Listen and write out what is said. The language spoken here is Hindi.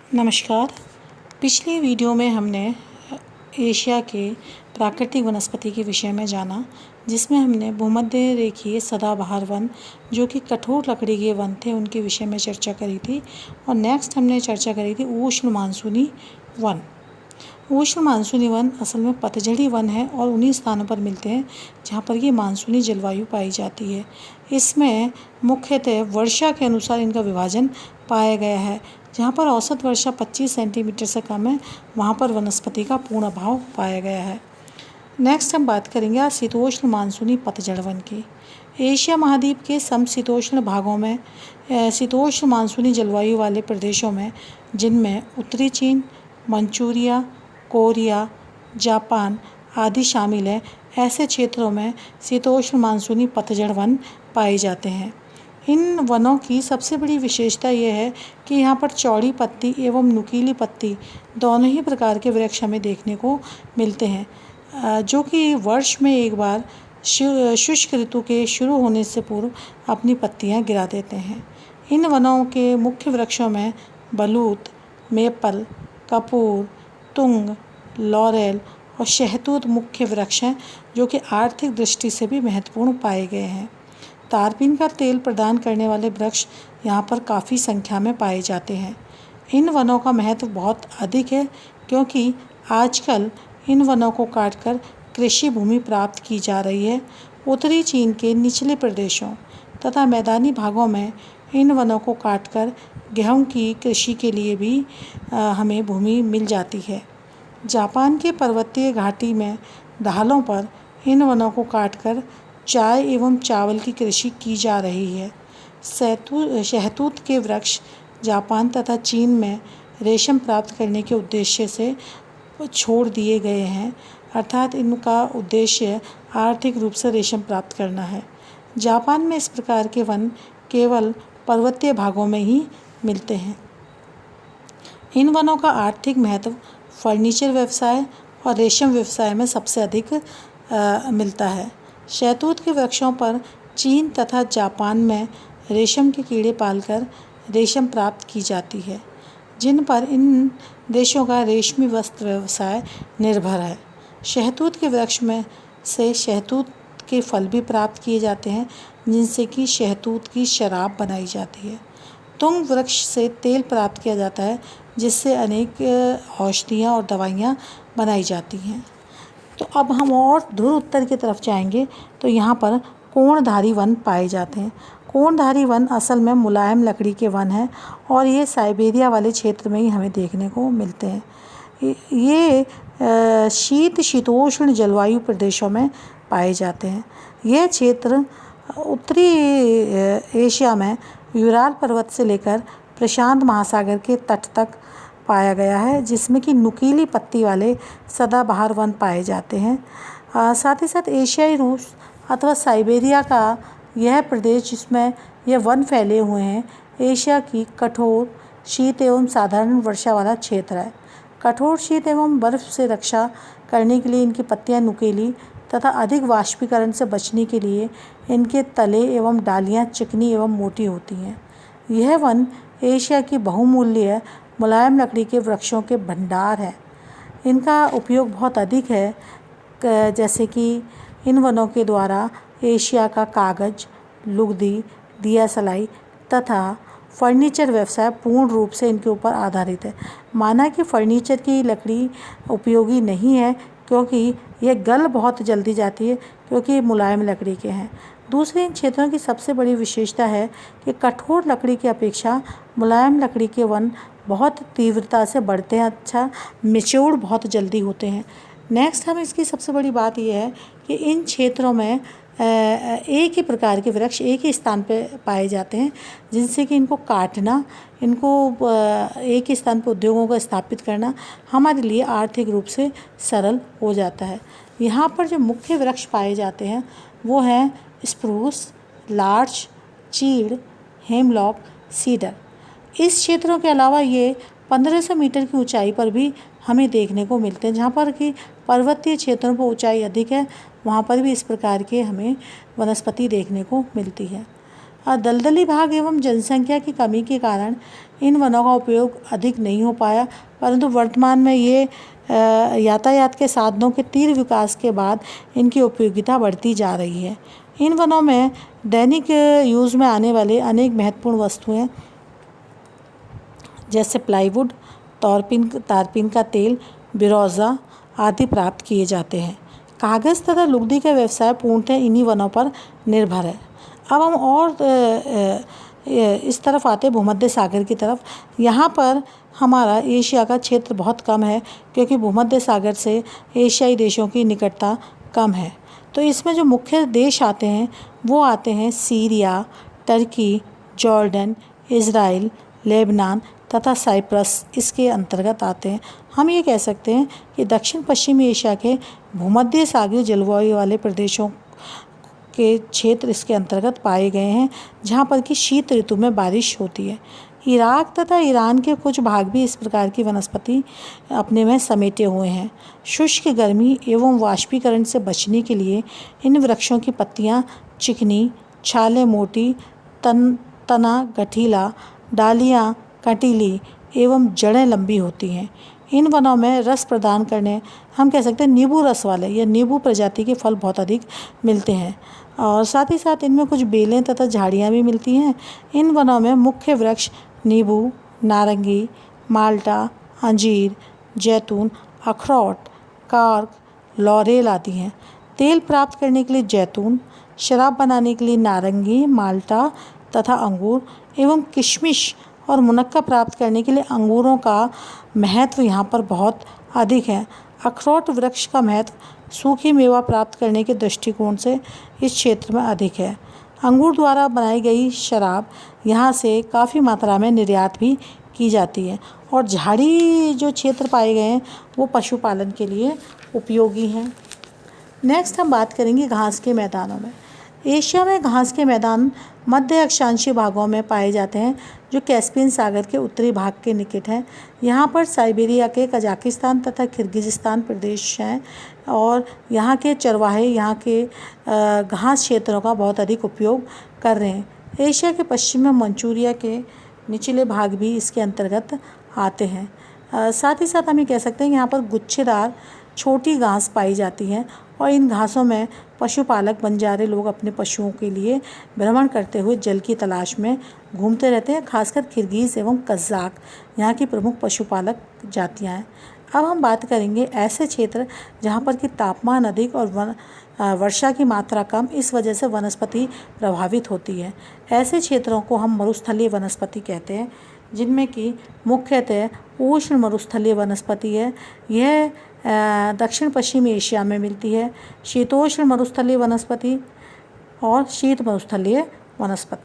नमस्कार। पिछली वीडियो में हमने एशिया के प्राकृतिक वनस्पति के विषय में जाना, जिसमें हमने भूमध्य रेखीय सदाबहार वन जो कि कठोर लकड़ी के वन थे उनके विषय में चर्चा करी थी। और नेक्स्ट हमने चर्चा करी थी उष्ण मानसूनी वन। उष्ण मानसूनी वन असल में पतझड़ी वन है और उन्हीं स्थानों पर मिलते हैं जहाँ पर ये मानसूनी जलवायु पाई जाती है। इसमें मुख्यतः वर्षा के अनुसार इनका विभाजन पाया गया है। जहाँ पर औसत वर्षा 25 सेंटीमीटर से कम है, वहाँ पर वनस्पति का पूर्ण अभाव पाया गया है। नेक्स्ट हम बात करेंगे आज शीतोष्ण मानसूनी पतझड़ वन की। एशिया महाद्वीप के समशीतोष्ण भागों में शीतोष्ण मानसूनी जलवायु वाले प्रदेशों में, जिनमें उत्तरी चीन, मंचूरिया, कोरिया, जापान आदि शामिल हैं, ऐसे क्षेत्रों में शीतोष्ण मानसूनी पतझड़ वन पाए जाते हैं। इन वनों की सबसे बड़ी विशेषता यह है कि यहाँ पर चौड़ी पत्ती एवं नुकीली पत्ती दोनों ही प्रकार के वृक्ष हमें देखने को मिलते हैं, जो कि वर्ष में एक बार शुष्क ऋतु के शुरू होने से पूर्व अपनी पत्तियाँ गिरा देते हैं। इन वनों के मुख्य वृक्षों में बलूत, मेपल, कपूर, तुंग, लॉरेल और शहतूत मुख्य वृक्ष हैं, जो कि आर्थिक दृष्टि से भी महत्वपूर्ण पाए गए हैं। तारपीन का तेल प्रदान करने वाले वृक्ष यहाँ पर काफ़ी संख्या में पाए जाते हैं। इन वनों का महत्व बहुत अधिक है, क्योंकि आजकल इन वनों को काटकर कृषि भूमि प्राप्त की जा रही है। उत्तरी चीन के निचले प्रदेशों तथा मैदानी भागों में इन वनों को काटकर गेहूं की कृषि के लिए भी हमें भूमि मिल जाती है। जापान के पर्वतीय घाटी में ढालों पर इन वनों को काटकर चाय एवं चावल की कृषि की जा रही है। शहतूत के वृक्ष जापान तथा चीन में रेशम प्राप्त करने के उद्देश्य से छोड़ दिए गए हैं, अर्थात इनका उद्देश्य आर्थिक रूप से रेशम प्राप्त करना है। जापान में इस प्रकार के वन केवल पर्वतीय भागों में ही मिलते हैं। इन वनों का आर्थिक महत्व फर्नीचर व्यवसाय और रेशम व्यवसाय में सबसे अधिक मिलता है। शहतूत के वृक्षों पर चीन तथा जापान में रेशम के कीड़े पालकर रेशम प्राप्त की जाती है, जिन पर इन देशों का रेशमी वस्त्र व्यवसाय निर्भर है। शहतूत के वृक्ष में से शहतूत के फल भी प्राप्त किए जाते हैं, जिनसे कि शहतूत की शराब बनाई जाती है। तुंग वृक्ष से तेल प्राप्त किया जाता है, जिससे अनेक औषधियाँ और दवाइयाँ बनाई जाती हैं। तो अब हम और ध्रुव उत्तर की तरफ जाएंगे तो यहाँ पर कोणधारी वन पाए जाते हैं। कोणधारी वन असल में मुलायम लकड़ी के वन हैं और ये साइबेरिया वाले क्षेत्र में ही हमें देखने को मिलते हैं। ये शीतोष्ण जलवायु प्रदेशों में पाए जाते हैं। यह क्षेत्र उत्तरी एशिया में यूराल पर्वत से लेकर प्रशांत महासागर के तट तक पाया गया है, जिसमें कि नुकीली पत्ती वाले सदाबहार वन पाए जाते हैं। साथ ही साथ एशियाई रूस अथवा साइबेरिया का यह प्रदेश, जिसमें यह वन फैले हुए हैं, एशिया की कठोर शीत एवं साधारण वर्षा वाला क्षेत्र है। कठोर शीत एवं बर्फ से रक्षा करने के लिए इनकी पत्तियां नुकीली तथा अधिक वाष्पीकरण से बचने के लिए इनके तले एवं डालियां चिकनी एवं मोटी होती हैं। यह वन एशिया की बहुमूल्य मुलायम लकड़ी के वृक्षों के भंडार है। इनका उपयोग बहुत अधिक है, जैसे कि इन वनों के द्वारा एशिया का कागज़, लुगदी, दिया सलाई तथा फर्नीचर व्यवसाय पूर्ण रूप से इनके ऊपर आधारित है। माना कि फर्नीचर की लकड़ी उपयोगी नहीं है, क्योंकि यह गल बहुत जल्दी जाती है, क्योंकि मुलायम लकड़ी के हैं। दूसरे इन क्षेत्रों की सबसे बड़ी विशेषता है कि कठोर लकड़ी की अपेक्षा मुलायम लकड़ी के वन बहुत तीव्रता से बढ़ते हैं, अच्छा मैच्योर बहुत जल्दी होते हैं। नेक्स्ट हम इसकी सबसे बड़ी बात यह है कि इन क्षेत्रों में एक ही प्रकार के वृक्ष एक ही स्थान पर पाए जाते हैं, जिनसे कि इनको काटना, इनको एक ही स्थान पर उद्योगों को स्थापित करना हमारे लिए आर्थिक रूप से सरल हो जाता है। यहाँ पर जो मुख्य वृक्ष पाए जाते हैं वो हैं स्प्रूस, लार्च, चीड़, हेमलॉक, सीडर। इस क्षेत्रों के अलावा ये 1500 मीटर की ऊंचाई पर भी हमें देखने को मिलते हैं। जहाँ पर कि पर्वतीय क्षेत्रों पर ऊंचाई अधिक है, वहाँ पर भी इस प्रकार के हमें वनस्पति देखने को मिलती है। दलदली भाग एवं जनसंख्या की कमी के कारण इन वनों का उपयोग अधिक नहीं हो पाया, परंतु वर्तमान में ये यातायात के साधनों के तीव्र विकास के बाद इनकी उपयोगिता बढ़ती जा रही है। इन वनों में दैनिक यूज़ में आने वाले अनेक महत्वपूर्ण वस्तुएं जैसे प्लाईवुड, तारपीन का तेल, बिरोजा आदि प्राप्त किए जाते हैं। कागज़ तथा लुगदी का व्यवसाय पूर्णतः इन्हीं वनों पर निर्भर है। अब हम और इस तरफ आते भूमध्य सागर की तरफ। यहाँ पर हमारा एशिया का क्षेत्र बहुत कम है, क्योंकि भूमध्य सागर से एशियाई देशों की निकटता कम है। तो इसमें जो मुख्य देश आते हैं वो आते हैं Syria, Turkey, Jordan, Israel, Lebanon तथा साइप्रस इसके अंतर्गत आते हैं। हम ये कह सकते हैं कि दक्षिण पश्चिमी एशिया के भूमध्य सागरीय जलवायु वाले प्रदेशों के क्षेत्र इसके अंतर्गत पाए गए हैं, जहाँ पर कि शीत ऋतु में बारिश होती है। इराक तथा ईरान के कुछ भाग भी इस प्रकार की वनस्पति अपने में समेटे हुए हैं। शुष्क गर्मी एवं वाष्पीकरण से बचने के लिए इन वृक्षों की पत्तियाँ चिकनी, छालें मोटी, तना गठीला, डालियाँ कटीली एवं जड़ें लंबी होती हैं। इन वनों में रस प्रदान करने हम कह सकते हैं नींबू रस वाले या नींबू प्रजाति के फल बहुत अधिक मिलते हैं, और साथ ही साथ इनमें कुछ बेलें तथा झाड़ियाँ भी मिलती हैं। इन वनों में मुख्य वृक्ष नींबू, नारंगी, माल्टा, अंजीर, जैतून, अखरोट, कार्क, लॉरेल आदि हैं। तेल प्राप्त करने के लिए जैतून, शराब बनाने के लिए नारंगी, माल्टा तथा अंगूर एवं किशमिश और मुनक्का प्राप्त करने के लिए अंगूरों का महत्व यहाँ पर बहुत अधिक है। अखरोट वृक्ष का महत्व सूखी मेवा प्राप्त करने के दृष्टिकोण से इस क्षेत्र में अधिक है। अंगूर द्वारा बनाई गई शराब यहाँ से काफ़ी मात्रा में निर्यात भी की जाती है, और झाड़ी जो क्षेत्र पाए गए हैं वो पशुपालन के लिए उपयोगी हैं। नेक्स्ट हम बात करेंगे घास के मैदानों में। एशिया में घास के मैदान मध्य अक्षांशीय भागों में पाए जाते हैं, जो कैस्पियन सागर के उत्तरी भाग के निकट हैं। यहाँ पर साइबेरिया के कजाकिस्तान तथा किर्गिज़स्तान प्रदेश हैं, और यहाँ के चरवाहे यहाँ के घास क्षेत्रों का बहुत अधिक उपयोग कर रहे हैं। एशिया के पश्चिम में मंचूरिया के निचले भाग भी इसके अंतर्गत आते हैं। साथ ही साथ हम ये कह सकते हैं यहाँ पर गुच्छेदार छोटी घास पाई जाती हैं, और इन घासों में पशुपालक बंजारे लोग अपने पशुओं के लिए भ्रमण करते हुए जल की तलाश में घूमते रहते हैं। खासकर किर्गिज़ एवं कज़ाक यहाँ की प्रमुख पशुपालक जातियाँ हैं। अब हम बात करेंगे ऐसे क्षेत्र जहाँ पर कि तापमान अधिक और वर्षा की मात्रा कम, इस वजह से वनस्पति प्रभावित होती है। ऐसे क्षेत्रों को हम मरुस्थलीय वनस्पति कहते हैं, जिनमें कि मुख्यतः उष्ण मरुस्थलीय वनस्पति है। यह दक्षिण पश्चिमी एशिया में मिलती है। शीतोष्ण मरुस्थलीय वनस्पति और शीत मरुस्थलीय वनस्पति।